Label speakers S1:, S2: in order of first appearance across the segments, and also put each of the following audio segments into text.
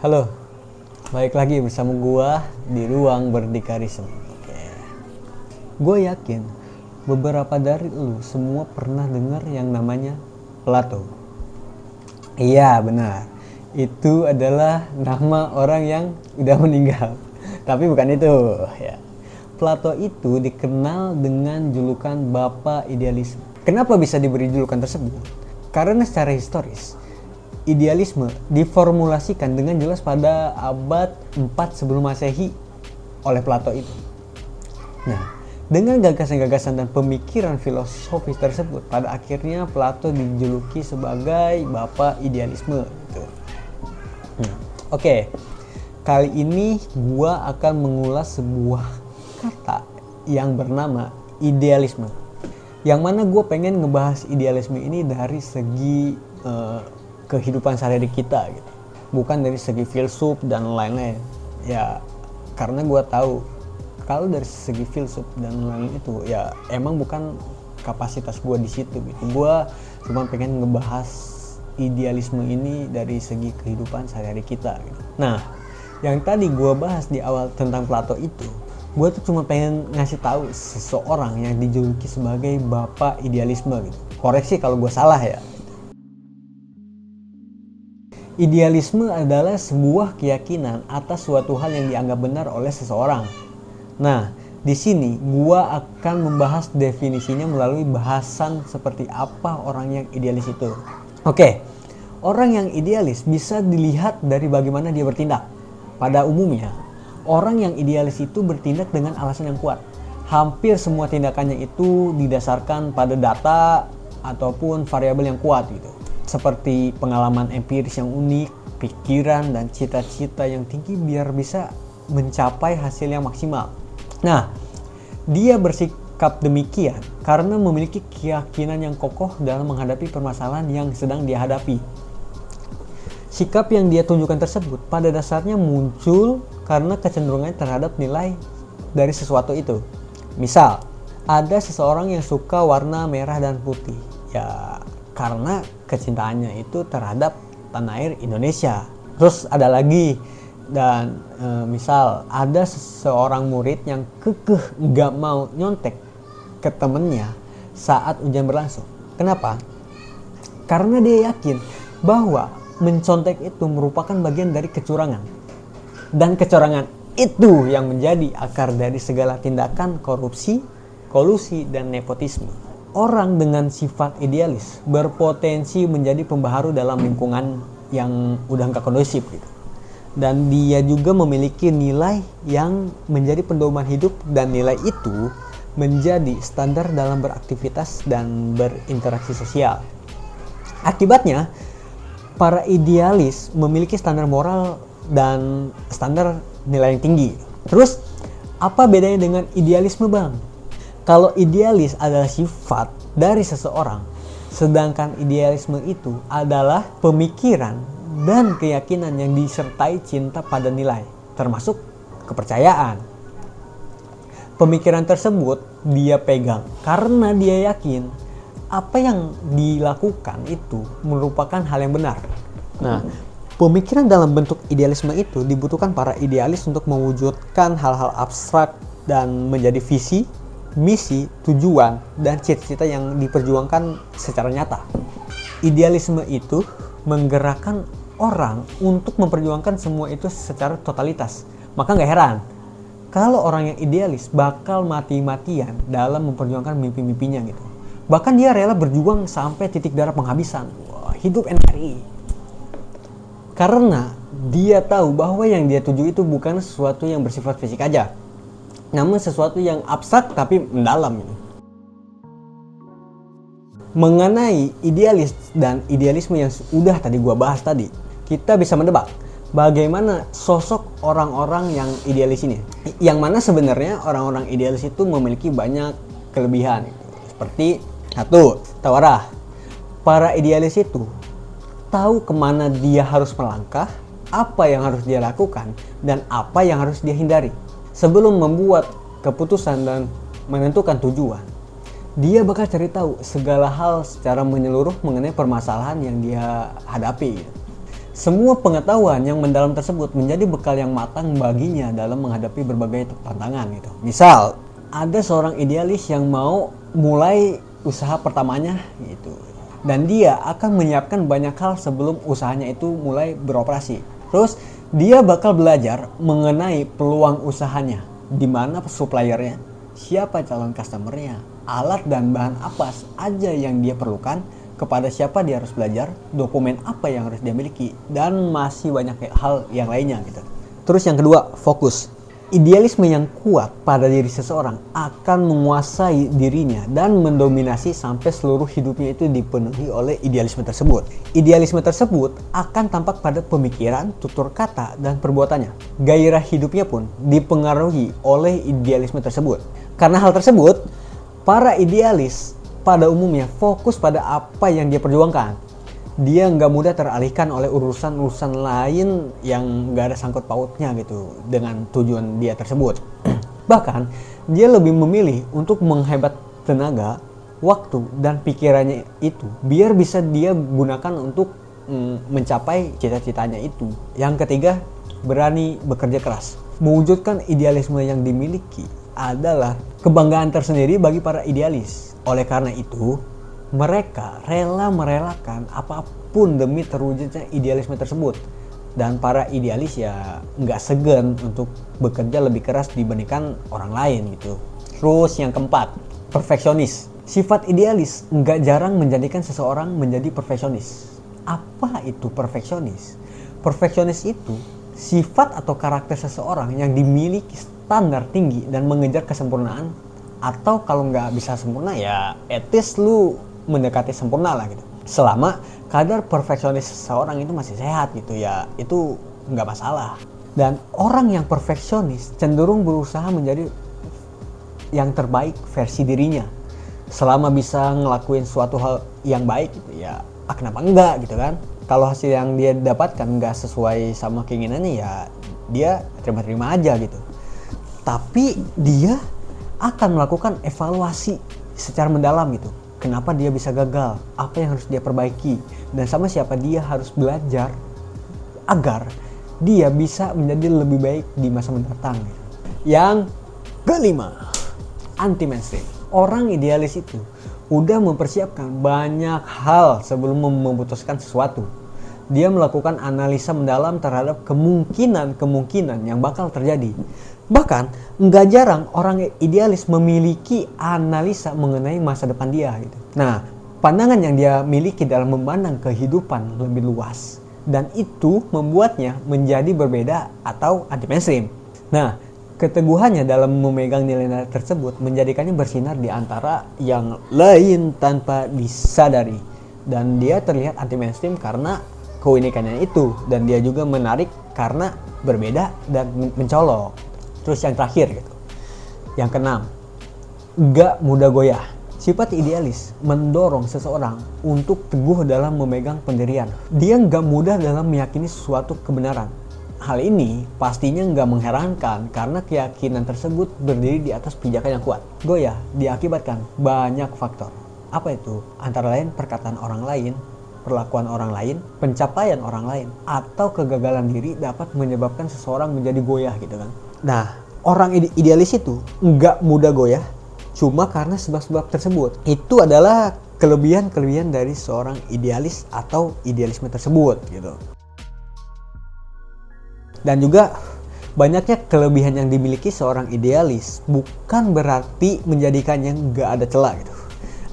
S1: Halo, balik lagi bersama gua di ruang berdikarisme. Oke. Gue yakin beberapa dari lu semua pernah dengar yang namanya Plato. Iya, benar. Itu adalah nama orang yang udah meninggal. Tapi bukan itu, ya. Plato itu dikenal dengan julukan Bapak Idealisme. Kenapa bisa diberi julukan tersebut? Karena secara historis, idealisme diformulasikan dengan jelas pada abad 4 sebelum Masehi oleh Plato itu. Nah, dengan gagasan-gagasan dan pemikiran filosofis tersebut, pada akhirnya Plato dijuluki sebagai Bapak Idealisme. Gitu. Oke, kali ini gua akan mengulas sebuah kata yang bernama idealisme. Yang mana gue pengen ngebahas idealisme ini dari segi kehidupan sehari-hari kita gitu, bukan dari segi filsuf dan lain-lain ya, karena gue tahu kalau dari segi filsuf dan lain-lain itu ya emang bukan kapasitas gue di situ gitu. Gue cuma pengen ngebahas idealisme ini dari segi kehidupan sehari-hari kita gitu. Nah, yang tadi gue bahas di awal tentang Plato itu, gue tuh cuma pengen ngasih tahu seseorang yang dijuluki sebagai Bapak Idealisme gitu. Koreksi kalau gue salah ya. Idealisme adalah sebuah keyakinan atas suatu hal yang dianggap benar oleh seseorang. Nah, di sini gua akan membahas definisinya melalui bahasan seperti apa orang yang idealis itu. Oke, orang yang idealis bisa dilihat dari bagaimana dia bertindak. Pada umumnya, orang yang idealis itu bertindak dengan alasan yang kuat. Hampir semua tindakannya itu didasarkan pada data ataupun variabel yang kuat gitu. Seperti pengalaman empiris yang unik, pikiran dan cita-cita yang tinggi biar bisa mencapai hasil yang maksimal. Nah, dia bersikap demikian karena memiliki keyakinan yang kokoh dalam menghadapi permasalahan yang sedang dia hadapi. Sikap yang dia tunjukkan tersebut pada dasarnya muncul karena kecenderungannya terhadap nilai dari sesuatu itu. Misal, ada seseorang yang suka warna merah dan putih. Ya, karena kecintaannya itu terhadap tanah air Indonesia. Terus ada lagi, dan misal ada seorang murid yang kekeh nggak mau nyontek ke temennya saat ujian berlangsung. Kenapa? Karena dia yakin bahwa mencontek itu merupakan bagian dari kecurangan. Dan kecurangan itu yang menjadi akar dari segala tindakan korupsi, kolusi, dan nepotisme. Orang dengan sifat idealis berpotensi menjadi pembaharu dalam lingkungan yang udah nggak kondusif gitu. Dan dia juga memiliki nilai yang menjadi pedoman hidup, dan nilai itu menjadi standar dalam beraktivitas dan berinteraksi sosial. Akibatnya, para idealis memiliki standar moral dan standar nilai yang tinggi. Terus, apa bedanya dengan idealisme, Bang? Kalau idealis adalah sifat dari seseorang, sedangkan idealisme itu adalah pemikiran dan keyakinan yang disertai cinta pada nilai, termasuk kepercayaan. Pemikiran tersebut dia pegang karena dia yakin apa yang dilakukan itu merupakan hal yang benar. Nah, pemikiran dalam bentuk idealisme itu dibutuhkan para idealis untuk mewujudkan hal-hal abstrak dan menjadi visi, misi, tujuan, dan cita-cita yang diperjuangkan secara nyata. Idealisme itu menggerakkan orang untuk memperjuangkan semua itu secara totalitas. Maka nggak heran kalau orang yang idealis bakal mati-matian dalam memperjuangkan mimpi-mimpinya gitu. Bahkan dia rela berjuang sampai titik darah penghabisan. Wah, hidup NKRI. Karena dia tahu bahwa yang dia tuju itu bukan sesuatu yang bersifat fisik aja, namun sesuatu yang abstrak tapi mendalam. Mengenai idealis dan idealisme yang sudah tadi gua bahas tadi, kita bisa menebak bagaimana sosok orang-orang yang idealis ini. Yang mana sebenarnya orang-orang idealis itu memiliki banyak kelebihan. Seperti satu, tahu arah. Para idealis itu tahu kemana dia harus melangkah, apa yang harus dia lakukan, dan apa yang harus dia hindari. Sebelum membuat keputusan dan menentukan tujuan, dia bakal cari tahu segala hal secara menyeluruh mengenai permasalahan yang dia hadapi. Semua pengetahuan yang mendalam tersebut menjadi bekal yang matang baginya dalam menghadapi berbagai tantangan gitu. Misal, ada seorang idealis yang mau mulai usaha pertamanya gitu. Dan dia akan menyiapkan banyak hal sebelum usahanya itu mulai beroperasi. Terus dia bakal belajar mengenai peluang usahanya, di mana suppliernya, siapa calon customernya, alat dan bahan apa aja yang dia perlukan, kepada siapa dia harus belajar, dokumen apa yang harus dia miliki, dan masih banyak hal yang lainnya gitu. Terus yang kedua, fokus. Idealisme yang kuat pada diri seseorang akan menguasai dirinya dan mendominasi sampai seluruh hidupnya itu dipenuhi oleh idealisme tersebut. Idealisme tersebut akan tampak pada pemikiran, tutur kata, dan perbuatannya. Gairah hidupnya pun dipengaruhi oleh idealisme tersebut. Karena hal tersebut, para idealis pada umumnya fokus pada apa yang dia perjuangkan. Dia nggak mudah teralihkan oleh urusan-urusan lain yang nggak ada sangkut pautnya gitu dengan tujuan dia tersebut. Bahkan dia lebih memilih untuk menghebat tenaga, waktu, dan pikirannya itu biar bisa dia gunakan untuk mencapai cita-citanya itu. Yang ketiga, berani bekerja keras. Mewujudkan idealisme yang dimiliki adalah kebanggaan tersendiri bagi para idealis. Oleh karena itu, mereka rela merelakan apapun demi terwujudnya idealisme tersebut. Dan para idealis ya nggak segan untuk bekerja lebih keras dibandingkan orang lain gitu. Terus yang keempat, perfeksionis. Sifat idealis nggak jarang menjadikan seseorang menjadi perfeksionis. Apa itu perfeksionis? Perfeksionis itu sifat atau karakter seseorang yang dimiliki standar tinggi dan mengejar kesempurnaan, atau kalau nggak bisa sempurna ya at least lu mendekati sempurna lah gitu. Selama kadar perfeksionis seseorang itu masih sehat gitu ya, itu nggak masalah. Dan orang yang perfeksionis cenderung berusaha menjadi yang terbaik versi dirinya. Selama bisa ngelakuin suatu hal yang baik gitu ya, kenapa enggak gitu kan. Kalau hasil yang dia dapatkan nggak sesuai sama keinginannya ya dia terima-terima aja gitu. Tapi dia akan melakukan evaluasi secara mendalam gitu. Kenapa dia bisa gagal? Apa yang harus dia perbaiki? Dan sama siapa dia harus belajar agar dia bisa menjadi lebih baik di masa mendatang. Yang kelima, anti mainstream. Orang idealis itu udah mempersiapkan banyak hal sebelum memutuskan sesuatu. Dia melakukan analisa mendalam terhadap kemungkinan-kemungkinan yang bakal terjadi. Bahkan nggak jarang orang idealis memiliki analisa mengenai masa depan dia gitu. Nah, pandangan yang dia miliki dalam memandang kehidupan lebih luas, dan itu membuatnya menjadi berbeda atau anti mainstream. Nah, keteguhannya dalam memegang nilai-nilai tersebut menjadikannya bersinar di antara yang lain tanpa disadari. Dan dia terlihat anti mainstream karena keunikannya itu, dan dia juga menarik karena berbeda dan mencolok. Terus yang terakhir gitu, yang keenam, gak mudah goyah. Sifat idealis mendorong seseorang untuk teguh dalam memegang pendirian. Dia gak mudah dalam meyakini suatu kebenaran. Hal ini pastinya gak mengherankan karena keyakinan tersebut berdiri di atas pijakan yang kuat. Goyah diakibatkan banyak faktor. Apa itu? Antara lain perkataan orang lain, perlakuan orang lain, pencapaian orang lain, atau kegagalan diri dapat menyebabkan seseorang menjadi goyah gitu kan. Nah, orang idealis itu nggak mudah goyah cuma karena sebab-sebab tersebut. Itu adalah kelebihan-kelebihan dari seorang idealis atau idealisme tersebut gitu. Dan juga banyaknya kelebihan yang dimiliki seorang idealis bukan berarti menjadikannya nggak ada celah gitu.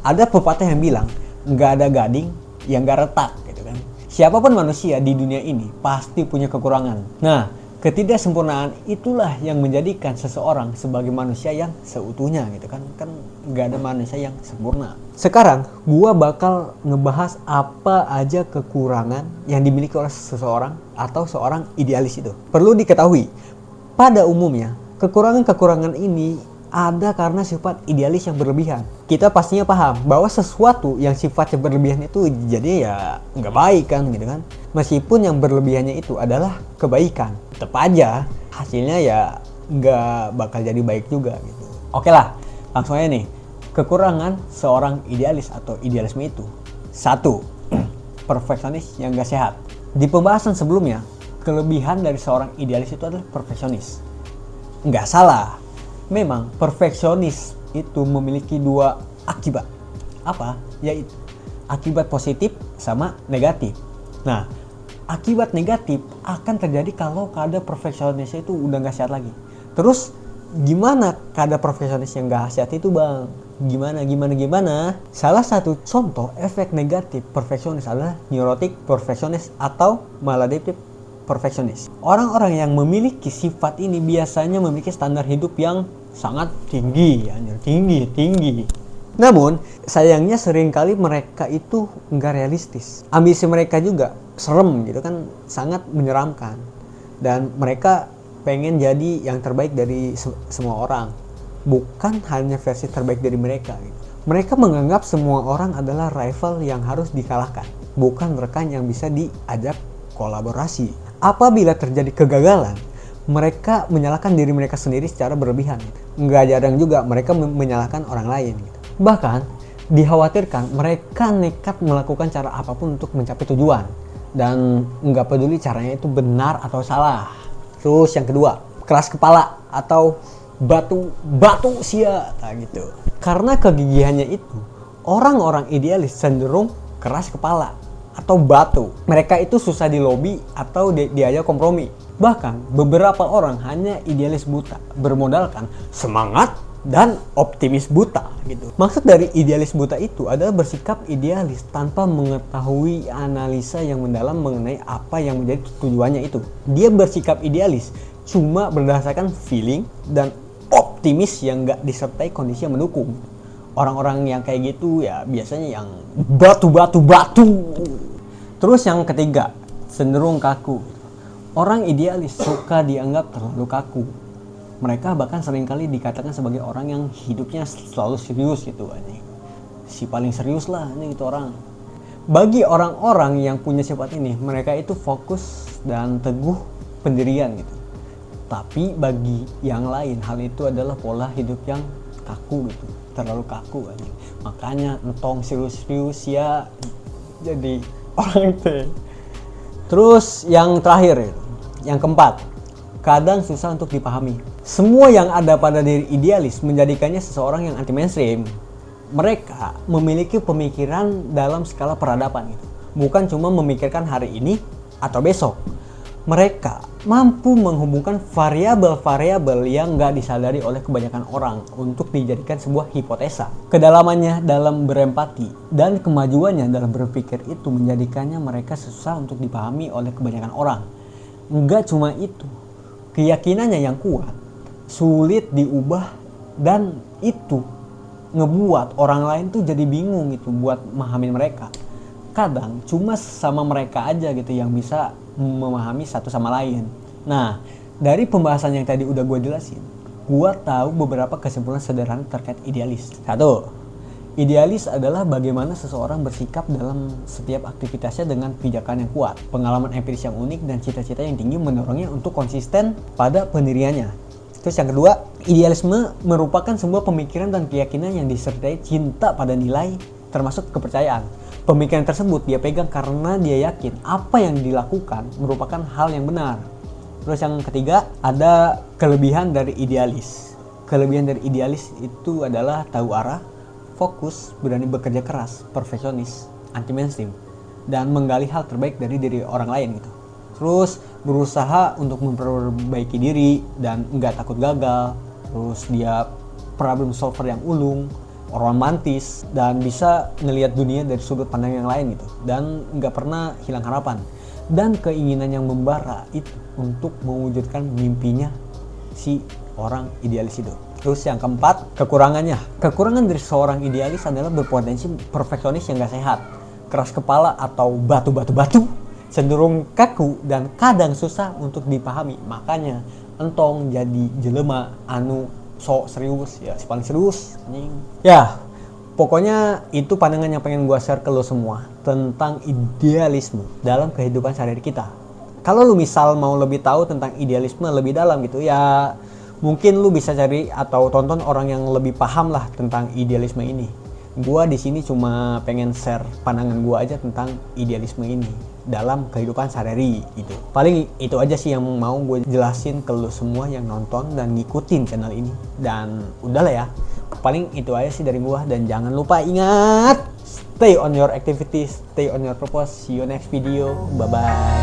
S1: Ada pepatah yang bilang nggak ada gading yang nggak retak gitu kan. Siapapun manusia di dunia ini pasti punya kekurangan. Nah, ketidaksempurnaan itulah yang menjadikan seseorang sebagai manusia yang seutuhnya gitu kan. Kan nggak ada manusia yang sempurna. Sekarang gua bakal ngebahas apa aja kekurangan yang dimiliki oleh seseorang atau seorang idealis itu. Perlu diketahui, pada umumnya kekurangan-kekurangan ini ada karena sifat idealis yang berlebihan. Kita pastinya paham bahwa sesuatu yang sifatnya berlebihan itu jadi ya nggak baik kan gitu kan. Meskipun yang berlebihannya itu adalah kebaikan, tetap aja hasilnya ya nggak bakal jadi baik juga gitu. Oke lah, langsung aja nih. Kekurangan seorang idealis atau idealisme itu. 1. Perfeksionis yang nggak sehat. Di pembahasan sebelumnya, kelebihan dari seorang idealis itu adalah perfeksionis. Nggak salah, memang perfeksionis itu memiliki dua akibat. Apa? Yaitu akibat positif sama negatif. Nah, akibat negatif akan terjadi kalau kadar perfeksionisnya itu udah nggak sehat lagi. Terus gimana kadar perfeksionis yang nggak sehat itu, Bang? Gimana? Salah satu contoh efek negatif perfeksionis adalah neurotic perfeksionis atau maladaptive perfeksionis. Orang-orang yang memiliki sifat ini biasanya memiliki standar hidup yang sangat tinggi. Namun, sayangnya seringkali mereka itu nggak realistis. Ambisi mereka juga serem gitu kan, sangat menyeramkan. Dan mereka pengen jadi yang terbaik dari semua orang. Bukan hanya versi terbaik dari mereka gitu. Mereka menganggap semua orang adalah rival yang harus dikalahkan, bukan rekan yang bisa diajak kolaborasi. Apabila terjadi kegagalan, mereka menyalahkan diri mereka sendiri secara berlebihan. Nggak jarang juga mereka menyalahkan orang lain gitu. Bahkan dikhawatirkan mereka nekat melakukan cara apapun untuk mencapai tujuan, dan nggak peduli caranya itu benar atau salah. Terus yang kedua, keras kepala atau batu sia gitu. Karena kegigihannya itu, orang-orang idealis cenderung keras kepala atau batu. Mereka itu susah dilobi atau diajak kompromi. Bahkan beberapa orang hanya idealis buta, bermodalkan semangat dan optimis buta gitu. Maksud dari idealis buta itu adalah bersikap idealis tanpa mengetahui analisa yang mendalam mengenai apa yang menjadi tujuannya itu. Dia bersikap idealis cuma berdasarkan feeling dan optimis yang gak disertai kondisi yang mendukung. Orang-orang yang kayak gitu ya biasanya yang batu. Terus yang ketiga, cenderung kaku. Orang idealis suka dianggap terlalu kaku. Mereka bahkan seringkali dikatakan sebagai orang yang hidupnya selalu serius gitu. Si paling serius lah ini itu orang. Bagi orang-orang yang punya sifat ini, mereka itu fokus dan teguh pendirian gitu. Tapi bagi yang lain, hal itu adalah pola hidup yang kaku gitu, terlalu kaku aja. Makanya entong serius-serius ya jadi orang itu. Terus yang terakhir, yang keempat, kadang susah untuk dipahami. Semua yang ada pada diri idealis menjadikannya seseorang yang anti mainstream. Mereka memiliki pemikiran dalam skala peradaban gitu. Bukan cuma memikirkan hari ini atau besok. Mereka mampu menghubungkan variabel-variabel yang nggak disadari oleh kebanyakan orang untuk dijadikan sebuah hipotesa. Kedalamannya dalam berempati dan kemajuannya dalam berpikir itu menjadikannya mereka susah untuk dipahami oleh kebanyakan orang. Nggak cuma itu, keyakinannya yang kuat, sulit diubah, dan itu ngebuat orang lain tuh jadi bingung gitu buat memahami mereka. Kadang cuma sama mereka aja gitu yang bisa memahami satu sama lain. Nah, dari pembahasan yang tadi udah gue jelasin, gue tahu beberapa kesimpulan sederhana terkait idealis. 1. Idealis adalah bagaimana seseorang bersikap dalam setiap aktivitasnya dengan pijakan yang kuat, pengalaman empiris yang unik, dan cita-cita yang tinggi mendorongnya untuk konsisten pada pendiriannya. Terus yang kedua, idealisme merupakan sebuah pemikiran dan keyakinan yang disertai cinta pada nilai, termasuk kepercayaan. Pemikiran tersebut dia pegang karena dia yakin apa yang dilakukan merupakan hal yang benar. Terus yang ketiga, ada kelebihan dari idealis. Kelebihan dari idealis itu adalah tahu arah, fokus, berani bekerja keras, perfeksionis, anti mainstream, dan menggali hal terbaik dari diri orang lain gitu. Terus berusaha untuk memperbaiki diri dan nggak takut gagal. Terus dia problem solver yang ulung, romantis, dan bisa ngelihat dunia dari sudut pandang yang lain gitu, dan nggak pernah hilang harapan dan keinginan yang membara itu untuk mewujudkan mimpinya si orang idealis itu. Terus yang keempat, kekurangannya. Kekurangan dari seorang idealis adalah berpotensi perfeksionis yang nggak sehat, keras kepala atau batu, cenderung kaku, dan kadang susah untuk dipahami. Makanya entong jadi jelema anu so serius ya, si paling serius anjing. Ya, pokoknya itu pandangan yang pengen gue share ke lo semua tentang idealisme dalam kehidupan sehari-hari kita. Kalau lu misal mau lebih tahu tentang idealisme lebih dalam gitu ya, mungkin lu bisa cari atau tonton orang yang lebih paham lah tentang idealisme ini. Gua di sini cuma pengen share pandangan gua aja tentang idealisme ini. dalam kehidupan sehari-hari gitu. Paling itu aja sih yang mau gue jelasin ke lu semua yang nonton dan ngikutin channel ini. Dan udahlah ya, paling itu aja sih dari gue. Dan jangan lupa ingat, stay on your activities, stay on your purpose. See you next video, bye bye.